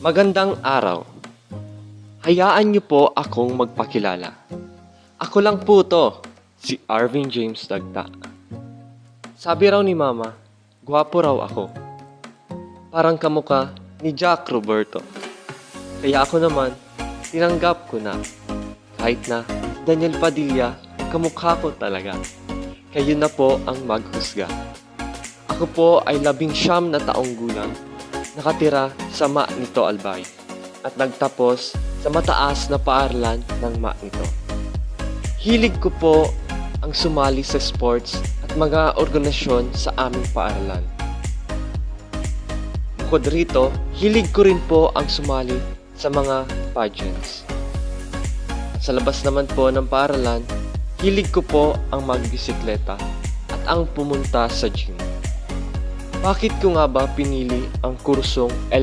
Magandang araw. Hayaan niyo po akong magpakilala. Ako lang po to, si Arvin James Dagta. Sabi raw ni Mama, gwapo raw ako. Parang kamukha ni Jack Roberto. Kaya ako naman, tinanggap ko na. Kahit na Daniel Padilla, kamukha ko talaga. Kayo na po ang maghusga. Ako po ay 19 na taong gulang, nakatira sa Ma nito Albay, at nagtapos sa mataas na paaralan ng Ma nito. Hilig ko po ang sumali sa sports at mga organisasyon sa aming paaralan. Bukod rito, hilig ko rin po ang sumali sa mga pageants. At sa labas naman po ng paaralan, hilig ko po ang magbisikleta at ang pumunta sa gym. Bakit ko nga ba pinili ang kursong